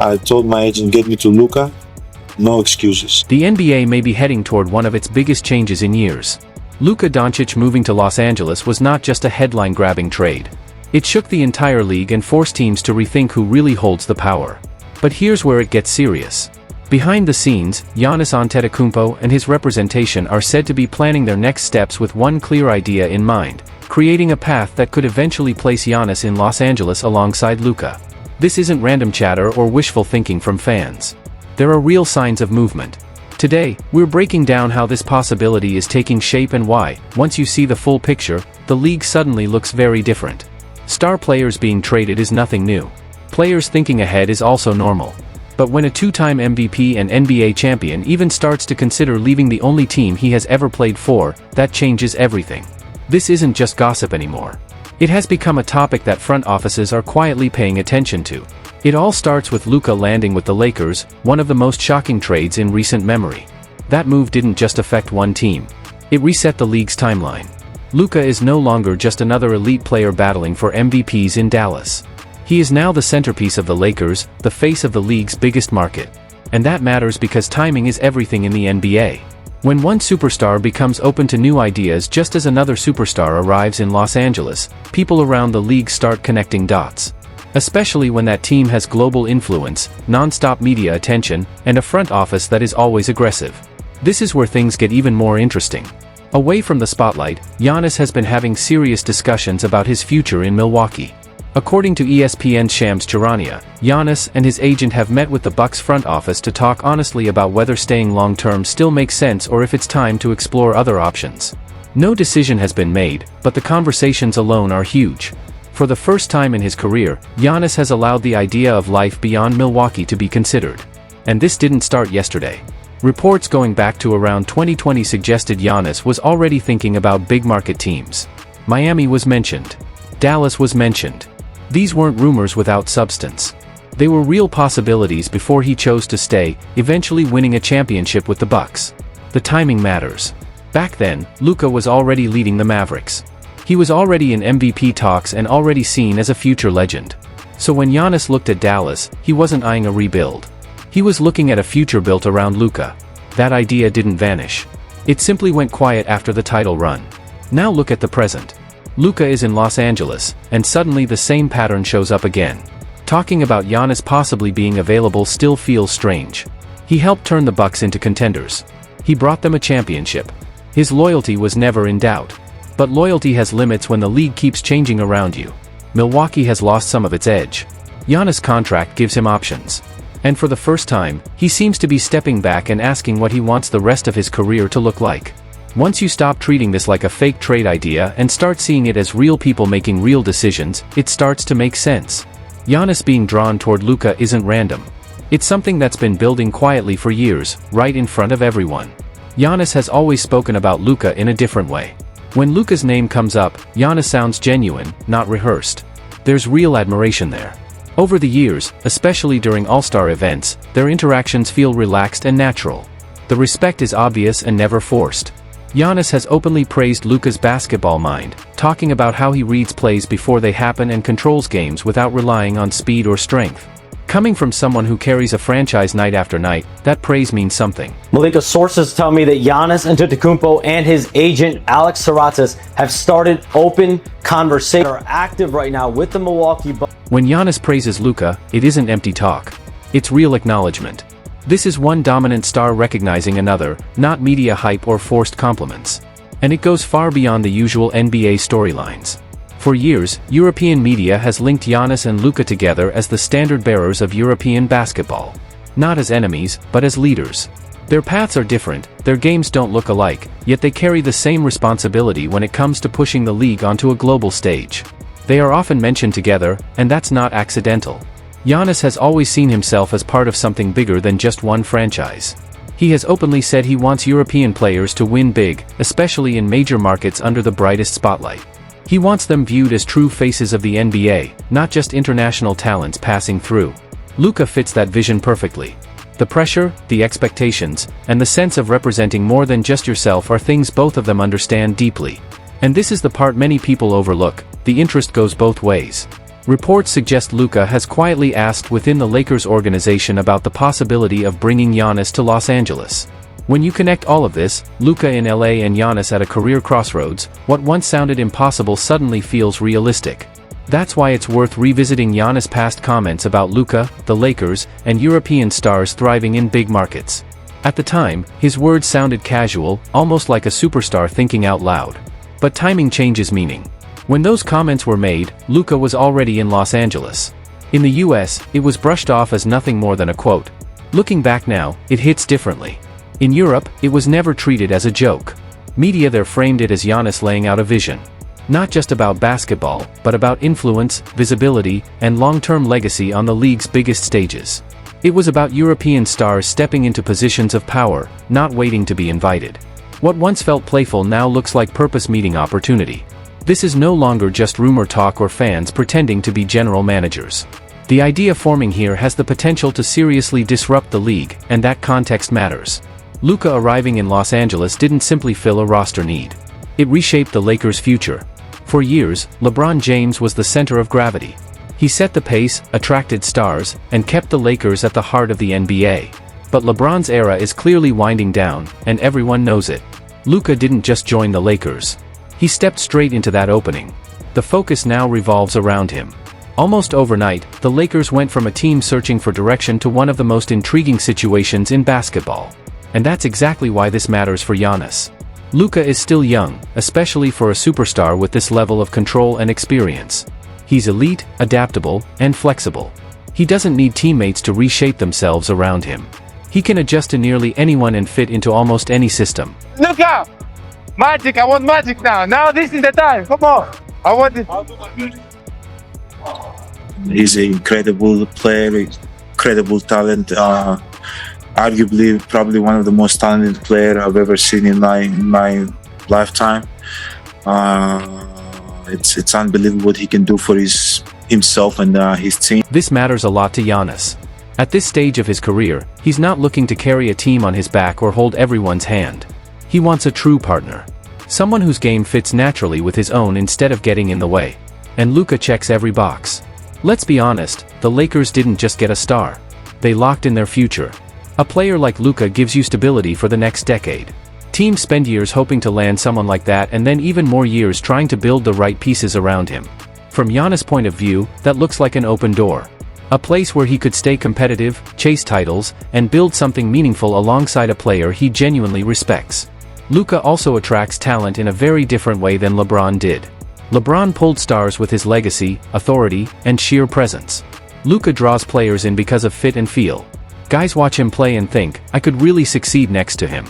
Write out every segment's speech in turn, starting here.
I told my agent, get me to Luka. No excuses. The NBA may be heading toward one of its biggest changes in years. Luka Doncic moving to Los Angeles was not just a headline-grabbing trade. It shook the entire league and forced teams to rethink who really holds the power. But here's where it gets serious. Behind the scenes, Giannis Antetokounmpo and his representation are said to be planning their next steps with one clear idea in mind: creating a path that could eventually place Giannis in Los Angeles alongside Luka. This isn't random chatter or wishful thinking from fans. There are real signs of movement. Today, we're breaking down how this possibility is taking shape and why, once you see the full picture, the league suddenly looks very different. Star players being traded is nothing new. Players thinking ahead is also normal. But when a two-time MVP and NBA champion even starts to consider leaving the only team he has ever played for, that changes everything. This isn't just gossip anymore. It has become a topic that front offices are quietly paying attention to. It all starts with Luka landing with the Lakers, one of the most shocking trades in recent memory. That move didn't just affect one team. It reset the league's timeline. Luka is no longer just another elite player battling for MVPs in Dallas. He is now the centerpiece of the Lakers, the face of the league's biggest market. And that matters because timing is everything in the NBA. When one superstar becomes open to new ideas just as another superstar arrives in Los Angeles, people around the league start connecting dots. Especially when that team has global influence, nonstop media attention, and a front office that is always aggressive. This is where things get even more interesting. Away from the spotlight, Giannis has been having serious discussions about his future in Milwaukee. According to ESPN's Shams Charania, Giannis and his agent have met with the Bucks front office to talk honestly about whether staying long-term still makes sense or if it's time to explore other options. No decision has been made, but the conversations alone are huge. For the first time in his career, Giannis has allowed the idea of life beyond Milwaukee to be considered. And this didn't start yesterday. Reports going back to around 2020 suggested Giannis was already thinking about big market teams. Miami was mentioned. Dallas was mentioned. These weren't rumors without substance. They were real possibilities before he chose to stay, eventually winning a championship with the Bucks. The timing matters. Back then, Luka was already leading the Mavericks. He was already in MVP talks and already seen as a future legend. So when Giannis looked at Dallas, he wasn't eyeing a rebuild. He was looking at a future built around Luka. That idea didn't vanish. It simply went quiet after the title run. Now look at the present. Luka is in Los Angeles, and suddenly the same pattern shows up again. Talking about Giannis possibly being available still feels strange. He helped turn the Bucks into contenders. He brought them a championship. His loyalty was never in doubt. But loyalty has limits when the league keeps changing around you. Milwaukee has lost some of its edge. Giannis' contract gives him options. And for the first time, he seems to be stepping back and asking what he wants the rest of his career to look like. Once you stop treating this like a fake trade idea and start seeing it as real people making real decisions, it starts to make sense. Giannis being drawn toward Luka isn't random. It's something that's been building quietly for years, right in front of everyone. Giannis has always spoken about Luka in a different way. When Luka's name comes up, Giannis sounds genuine, not rehearsed. There's real admiration there. Over the years, especially during All-Star events, their interactions feel relaxed and natural. The respect is obvious and never forced. Giannis has openly praised Luka's basketball mind, talking about how he reads plays before they happen and controls games without relying on speed or strength. Coming from someone who carries a franchise night after night, that praise means something. Malika, sources tell me that Giannis Antetokounmpo and his agent Alex Saratas have started open conversations that are active right now with the Milwaukee Bucks. When Giannis praises Luka, it isn't empty talk. It's real acknowledgement. This is one dominant star recognizing another, not media hype or forced compliments. And it goes far beyond the usual NBA storylines. For years, European media has linked Giannis and Luka together as the standard-bearers of European basketball. Not as enemies, but as leaders. Their paths are different, their games don't look alike, yet they carry the same responsibility when it comes to pushing the league onto a global stage. They are often mentioned together, and that's not accidental. Giannis has always seen himself as part of something bigger than just one franchise. He has openly said he wants European players to win big, especially in major markets under the brightest spotlight. He wants them viewed as true faces of the NBA, not just international talents passing through. Luka fits that vision perfectly. The pressure, the expectations, and the sense of representing more than just yourself are things both of them understand deeply. And this is the part many people overlook: the interest goes both ways. Reports suggest Luka has quietly asked within the Lakers organization about the possibility of bringing Giannis to Los Angeles. When you connect all of this, Luka in LA and Giannis at a career crossroads, what once sounded impossible suddenly feels realistic. That's why it's worth revisiting Giannis' past comments about Luka, the Lakers, and European stars thriving in big markets. At the time, his words sounded casual, almost like a superstar thinking out loud. But timing changes meaning. When those comments were made, Luka was already in Los Angeles. In the US, it was brushed off as nothing more than a quote. Looking back now, it hits differently. In Europe, it was never treated as a joke. Media there framed it as Giannis laying out a vision. Not just about basketball, but about influence, visibility, and long-term legacy on the league's biggest stages. It was about European stars stepping into positions of power, not waiting to be invited. What once felt playful now looks like purpose-meeting opportunity. This is no longer just rumor talk or fans pretending to be general managers. The idea forming here has the potential to seriously disrupt the league, and that context matters. Luka arriving in Los Angeles didn't simply fill a roster need. It reshaped the Lakers' future. For years, LeBron James was the center of gravity. He set the pace, attracted stars, and kept the Lakers at the heart of the NBA. But LeBron's era is clearly winding down, and everyone knows it. Luka didn't just join the Lakers. He stepped straight into that opening. The focus now revolves around him. Almost overnight, the Lakers went from a team searching for direction to one of the most intriguing situations in basketball. And that's exactly why this matters for Giannis. Luka is still young, especially for a superstar with this level of control and experience. He's elite, adaptable, and flexible. He doesn't need teammates to reshape themselves around him. He can adjust to nearly anyone and fit into almost any system. Luka! Magic, I want magic now. Now this is the time. Come on. I want it. He's an incredible player, incredible talent. Arguably, probably one of the most talented players I've ever seen in my lifetime. It's unbelievable what he can do for himself and his team. This matters a lot to Giannis. At this stage of his career, he's not looking to carry a team on his back or hold everyone's hand. He wants a true partner. Someone whose game fits naturally with his own instead of getting in the way. And Luka checks every box. Let's be honest, the Lakers didn't just get a star. They locked in their future. A player like Luka gives you stability for the next decade. Teams spend years hoping to land someone like that and then even more years trying to build the right pieces around him. From Giannis' point of view, that looks like an open door. A place where he could stay competitive, chase titles, and build something meaningful alongside a player he genuinely respects. Luka also attracts talent in a very different way than LeBron did. LeBron pulled stars with his legacy, authority, and sheer presence. Luka draws players in because of fit and feel. Guys watch him play and think, I could really succeed next to him.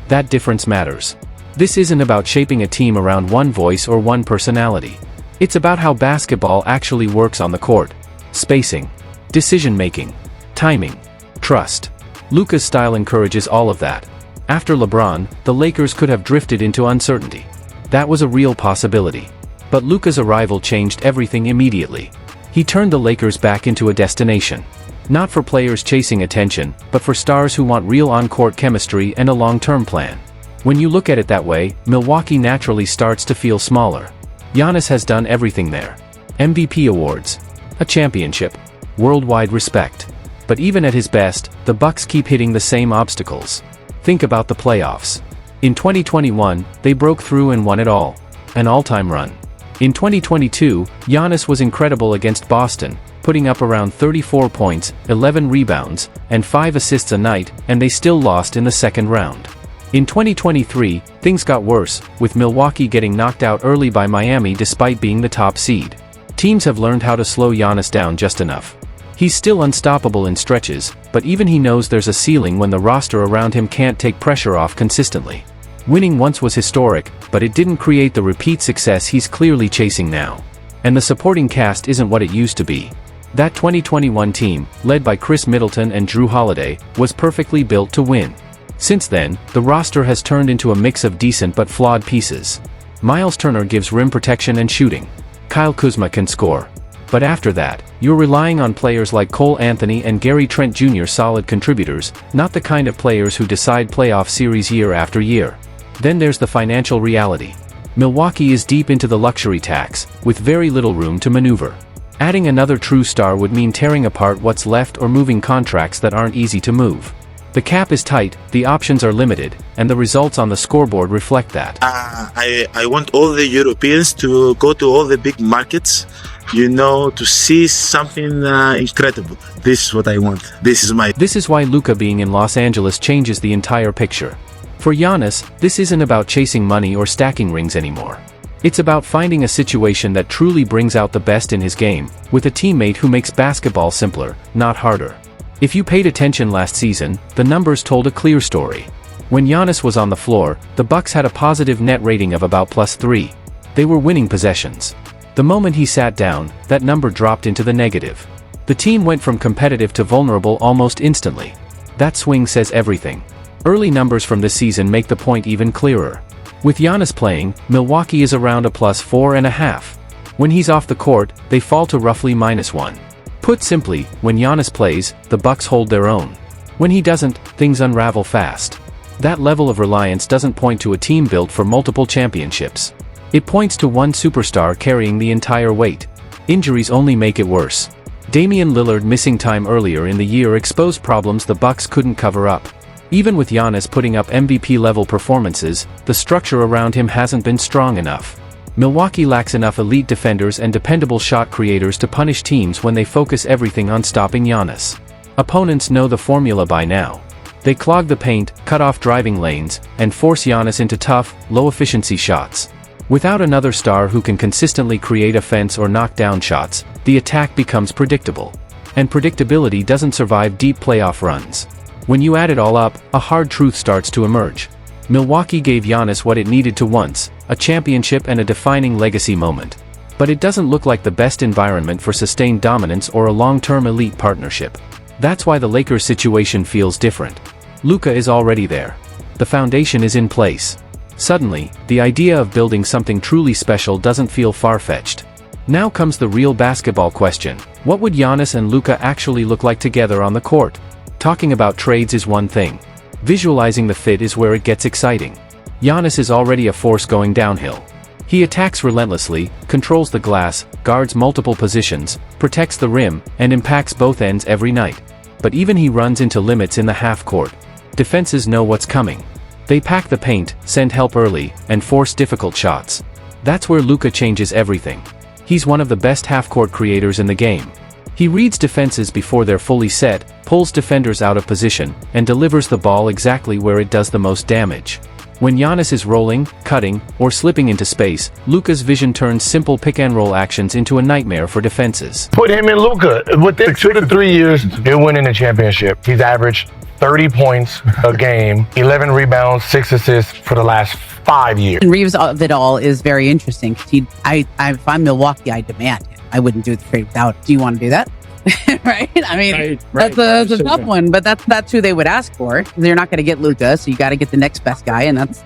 That difference matters. This isn't about shaping a team around one voice or one personality. It's about how basketball actually works on the court. Spacing, decision-making, timing, trust. Luka's style encourages all of that. After LeBron, the Lakers could have drifted into uncertainty. That was a real possibility. But Luka's arrival changed everything immediately. He turned the Lakers back into a destination. Not for players chasing attention, but for stars who want real on-court chemistry and a long-term plan. When you look at it that way, Milwaukee naturally starts to feel smaller. Giannis has done everything there. MVP awards, a championship, worldwide respect. But even at his best, the Bucks keep hitting the same obstacles. Think about the playoffs. In 2021, they broke through and won it all. An all-time run. In 2022, Giannis was incredible against Boston, putting up around 34 points, 11 rebounds, and 5 assists a night, and they still lost in the second round. In 2023, things got worse, with Milwaukee getting knocked out early by Miami despite being the top seed. Teams have learned how to slow Giannis down just enough. He's still unstoppable in stretches, but even he knows there's a ceiling when the roster around him can't take pressure off consistently. Winning once was historic, but it didn't create the repeat success he's clearly chasing now. And the supporting cast isn't what it used to be. That 2021 team, led by Chris Middleton and Drew Holiday, was perfectly built to win. Since then, the roster has turned into a mix of decent but flawed pieces. Miles Turner gives rim protection and shooting. Kyle Kuzma can score. But after that, you're relying on players like Cole Anthony and Gary Trent Jr. solid contributors, not the kind of players who decide playoff series year after year. Then there's the financial reality. Milwaukee is deep into the luxury tax, with very little room to maneuver. Adding another true star would mean tearing apart what's left or moving contracts that aren't easy to move. The cap is tight, the options are limited, and the results on the scoreboard reflect that. I want all the Europeans to go to all the big markets, to see something incredible. This is what I want. This is why Luka being in Los Angeles changes the entire picture. For Giannis, this isn't about chasing money or stacking rings anymore. It's about finding a situation that truly brings out the best in his game, with a teammate who makes basketball simpler, not harder. If you paid attention last season, the numbers told a clear story. When Giannis was on the floor, the Bucks had a positive net rating of about +3. They were winning possessions. The moment he sat down, that number dropped into the negative. The team went from competitive to vulnerable almost instantly. That swing says everything. Early numbers from this season make the point even clearer. With Giannis playing, Milwaukee is around a +4.5. When he's off the court, they fall to roughly -1. Put simply, when Giannis plays, the Bucks hold their own. When he doesn't, things unravel fast. That level of reliance doesn't point to a team built for multiple championships. It points to one superstar carrying the entire weight. Injuries only make it worse. Damian Lillard missing time earlier in the year exposed problems the Bucks couldn't cover up. Even with Giannis putting up MVP-level performances, the structure around him hasn't been strong enough. Milwaukee lacks enough elite defenders and dependable shot creators to punish teams when they focus everything on stopping Giannis. Opponents know the formula by now. They clog the paint, cut off driving lanes, and force Giannis into tough, low-efficiency shots. Without another star who can consistently create offense or knock down shots, the attack becomes predictable. And predictability doesn't survive deep playoff runs. When you add it all up, a hard truth starts to emerge. Milwaukee gave Giannis what it needed to once, a championship and a defining legacy moment. But it doesn't look like the best environment for sustained dominance or a long-term elite partnership. That's why the Lakers' situation feels different. Luka is already there. The foundation is in place. Suddenly, the idea of building something truly special doesn't feel far-fetched. Now comes the real basketball question. What would Giannis and Luka actually look like together on the court? Talking about trades is one thing. Visualizing the fit is where it gets exciting. Giannis is already a force going downhill. He attacks relentlessly, controls the glass, guards multiple positions, protects the rim, and impacts both ends every night. But even he runs into limits in the half-court. Defenses know what's coming. They pack the paint, send help early, and force difficult shots. That's where Luka changes everything. He's one of the best half-court creators in the game. He reads defenses before they're fully set, pulls defenders out of position, and delivers the ball exactly where it does the most damage. When Giannis is rolling, cutting, or slipping into space, Luka's vision turns simple pick-and-roll actions into a nightmare for defenses. Put him in Luka. Within 2 to 3 years, he'll win in a championship. He's averaged 30 points a game, 11 rebounds, 6 assists for the last 5 years. And Reeves of it all is very interesting. If I'm Milwaukee, I demand it. I wouldn't do the trade without it. Do you want to do that? Right? I mean, that's a tough one, but that's who they would ask for. They're not going to get Luka, so you got to get the next best guy, and that's